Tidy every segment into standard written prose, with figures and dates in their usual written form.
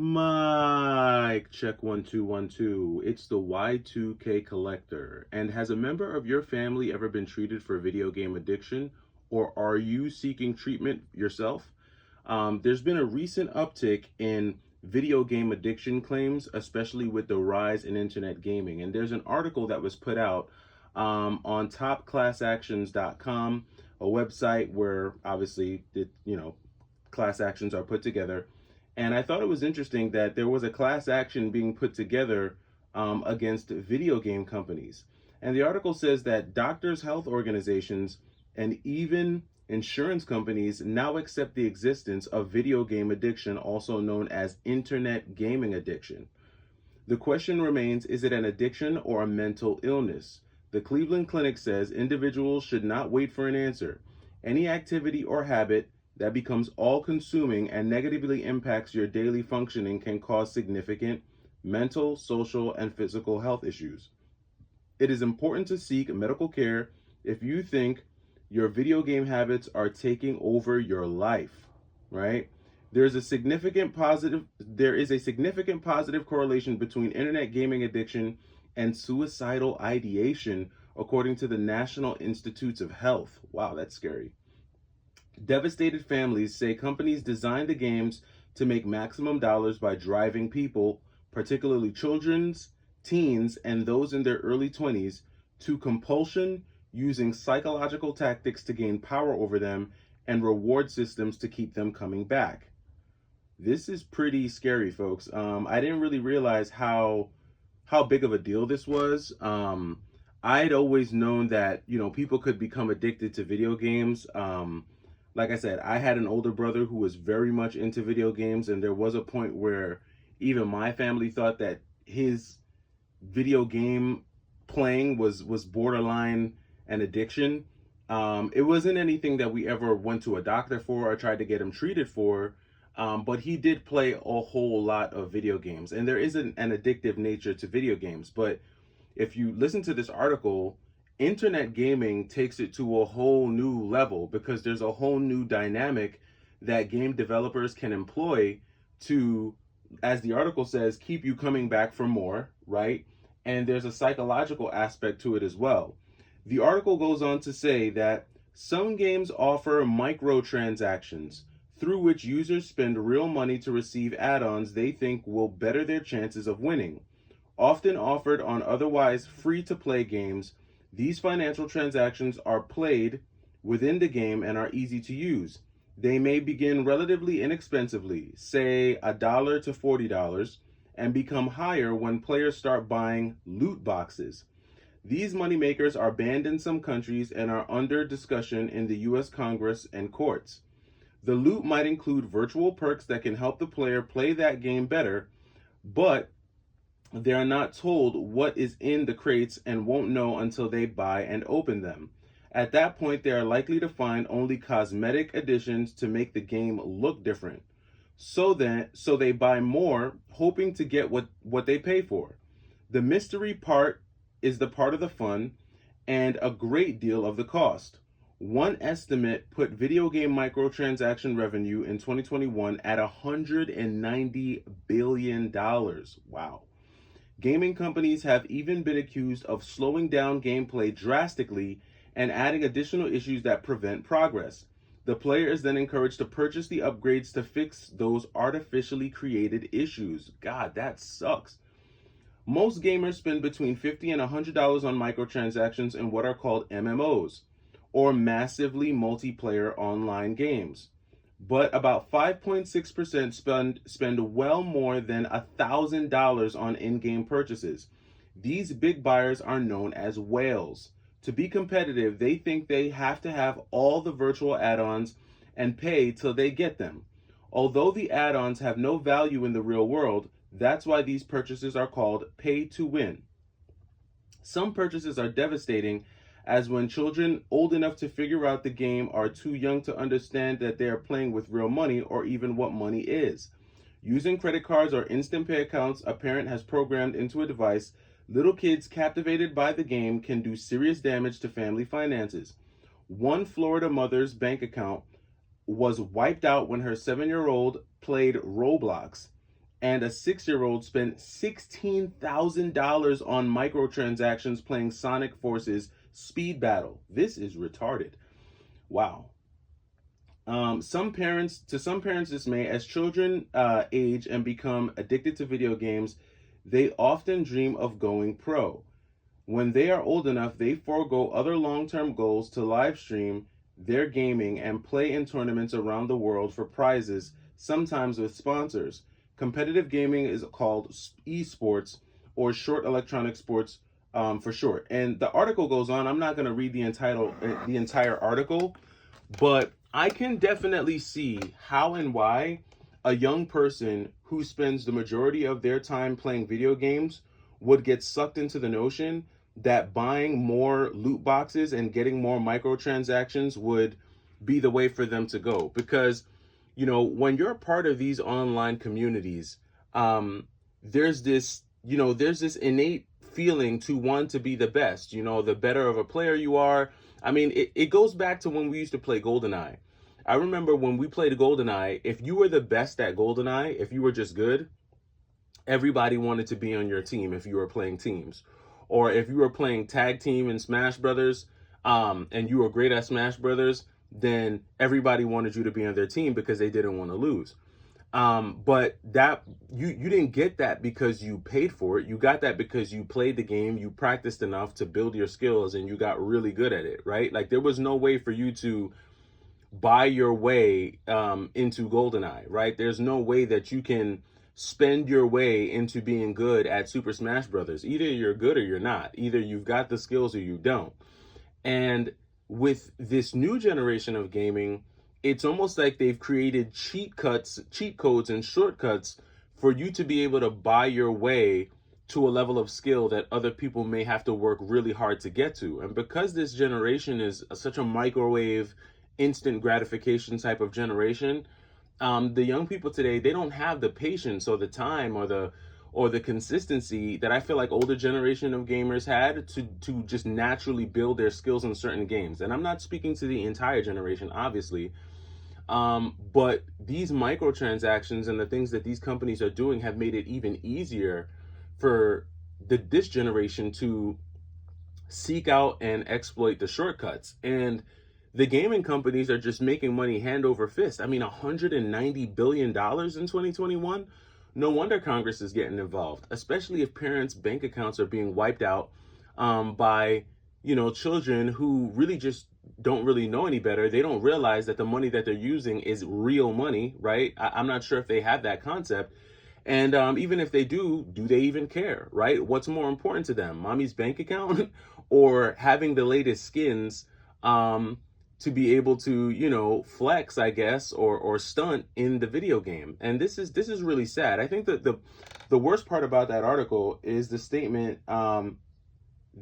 Mike, check 1212. It's the Y2K collector. And has a member of your family ever been treated for video game addiction? Or are you seeking treatment yourself? There's been a recent uptick in video game addiction claims, especially with the rise in internet gaming. And there's an article that was put out on topclassactions.com, a website where obviously class actions are put together. And I thought it was interesting that there was a class action being put together against video game companies. And the article says that doctors, health organizations, and even insurance companies now accept the existence of video game addiction, also known as internet gaming addiction. The question remains, is it an addiction or a mental illness? The Cleveland Clinic says individuals should not wait for an answer. Any activity or habit that becomes all-consuming and negatively impacts your daily functioning can cause significant mental, social, and physical health issues. It is important to seek medical care if you think your video game habits are taking over your life, right? There is a significant positive correlation between internet gaming addiction and suicidal ideation, according to the National Institutes of Health. Wow, that's scary. Devastated families say companies designed the games to make maximum dollars by driving people, particularly children's, teens, and those in their early 20s, to compulsion, using psychological tactics to gain power over them and reward systems to keep them coming back. This is pretty scary, folks. I didn't really realize how big of a deal this was. I'd always known that people could become addicted to video games. Like I said, I had an older brother who was very much into video games, and there was a point where even my family thought that his video game playing was borderline an addiction. It wasn't anything that we ever went to a doctor for or tried to get him treated for, but he did play a whole lot of video games, and there is an addictive nature to video games. But if you listen to this article, internet gaming takes it to a whole new level because there's a whole new dynamic that game developers can employ to, as the article says, keep you coming back for more, right? And there's a psychological aspect to it as well. The article goes on to say that some games offer microtransactions through which users spend real money to receive add-ons they think will better their chances of winning. Often offered on otherwise free-to-play games, these financial transactions are played within the game and are easy to use. They may begin relatively inexpensively, say $1 to $40, and become higher when players start buying loot boxes. These moneymakers are banned in some countries and are under discussion in the US Congress and courts. The loot might include virtual perks that can help the player play that game better, but they are not told what is in the crates and won't know until they buy and open them. At that point, they are likely to find only cosmetic additions to make the game look different. So they buy more, hoping to get what they pay for. The mystery part is the part of the fun and a great deal of the cost. One estimate put video game microtransaction revenue in 2021 at $190 billion. Wow. Gaming companies have even been accused of slowing down gameplay drastically and adding additional issues that prevent progress. The player is then encouraged to purchase the upgrades to fix those artificially created issues. God, that sucks. Most gamers spend between $50 and $100 on microtransactions in what are called MMOs, or massively multiplayer online games. But about 5.6% spend well more than $1,000 on in-game purchases. These big buyers are known as whales. To be competitive, they think they have to have all the virtual add-ons and pay till they get them. Although the add-ons have no value in the real world, that's why these purchases are called pay to win. Some purchases are devastating, as when children old enough to figure out the game are too young to understand that they are playing with real money or even what money is. Using credit cards or instant pay accounts a parent has programmed into a device, little kids captivated by the game can do serious damage to family finances. One Florida mother's bank account was wiped out when her 7-year-old played Roblox. and a 6-year-old spent $16,000 on microtransactions playing Sonic Forces Speed Battle. This is retarded. Wow. Some parents' dismay, as children age and become addicted to video games, they often dream of going pro. When they are old enough, they forego other long-term goals to live stream their gaming and play in tournaments around the world for prizes, sometimes with sponsors. Competitive gaming is called esports, or short electronic sports, for short. And the article goes on. I'm not going to read the entire article, but I can definitely see how and why a young person who spends the majority of their time playing video games would get sucked into the notion that buying more loot boxes and getting more microtransactions would be the way for them to go. Because, when you're a part of these online communities, there's this innate feeling to want to be the best. The better of a player you are. I mean, it goes back to when we used to play GoldenEye. I remember when we played GoldenEye, if you were the best at GoldenEye, if you were just good, everybody wanted to be on your team if you were playing teams. Or if you were playing tag team in Smash Brothers, and you were great at Smash Brothers, then everybody wanted you to be on their team because they didn't want to lose. But that you didn't get that because you paid for it. You got that because you played the game, you practiced enough to build your skills, and you got really good at it, right? Like, there was no way for you to buy your way into GoldenEye, right? There's no way that you can spend your way into being good at Super Smash Brothers. Either you're good or you're not. Either you've got the skills or you don't. And with this new generation of gaming, it's almost like they've created cheat codes, and shortcuts for you to be able to buy your way to a level of skill that other people may have to work really hard to get to. And because this generation is such a microwave, instant gratification type of generation, the young people today, they don't have the patience or the time or the consistency that I feel like older generation of gamers had to just naturally build their skills in certain games. And I'm not speaking to the entire generation, obviously, but these microtransactions and the things that these companies are doing have made it even easier for this generation to seek out and exploit the shortcuts. And the gaming companies are just making money hand over fist. I mean, $190 billion in 2021. No wonder Congress is getting involved, especially if parents' bank accounts are being wiped out by, children who really just don't really know any better. They don't realize that the money that they're using is real money, right? I'm not sure if they have that concept. And even if they do they even care, right? What's more important to them, mommy's bank account or having the latest skins to be able to, flex, I guess, or stunt in the video game? And this is really sad. I think that the worst part about that article is the statement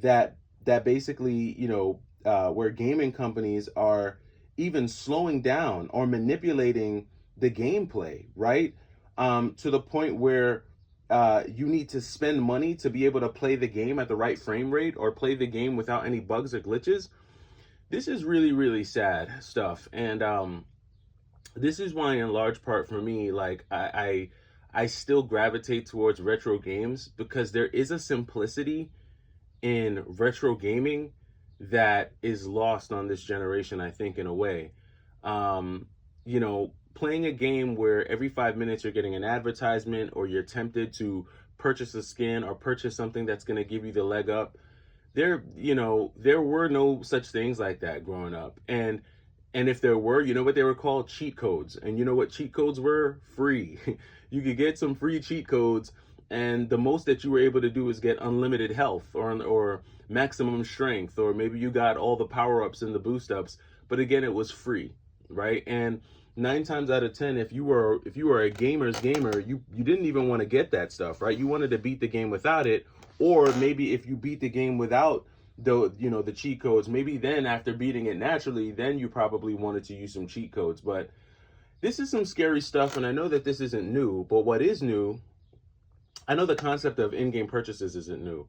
that basically, where gaming companies are even slowing down or manipulating the gameplay, right? To the point where you need to spend money to be able to play the game at the right frame rate or play the game without any bugs or glitches. This is really, really sad stuff. And this is why, in large part for me, like, I still gravitate towards retro games, because there is a simplicity in retro gaming that is lost on this generation, I think, in a way. Playing a game where every 5 minutes you're getting an advertisement, or you're tempted to purchase a skin or purchase something that's going to give you the leg up. There were no such things like that growing up. And if there were, you know what they were called? Cheat codes. And you know what cheat codes were? Free. You could get some free cheat codes, and the most that you were able to do is get unlimited health or maximum strength, or maybe you got all the power-ups and the boost-ups. But again, it was free, right? And 9 times out of 10, if you were a gamer's gamer, you didn't even want to get that stuff, right? You wanted to beat the game without it. Or maybe if you beat the game without the cheat codes, maybe then after beating it naturally, then you probably wanted to use some cheat codes. But this is some scary stuff, and I know that this isn't new, but what is new, I know the concept of in-game purchases isn't new,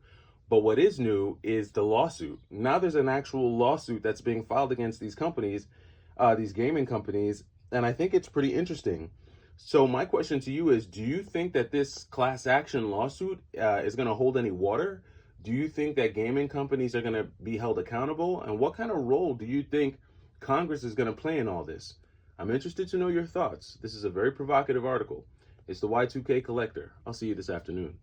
but what is new is the lawsuit. Now there's an actual lawsuit that's being filed against these companies, these gaming companies, and I think it's pretty interesting. So my question to you is, do you think that this class action lawsuit is going to hold any water? Do you think that gaming companies are going to be held accountable? And what kind of role do you think Congress is going to play in all this? I'm interested to know your thoughts. This is a very provocative article. It's the Y2K Collector. I'll see you this afternoon.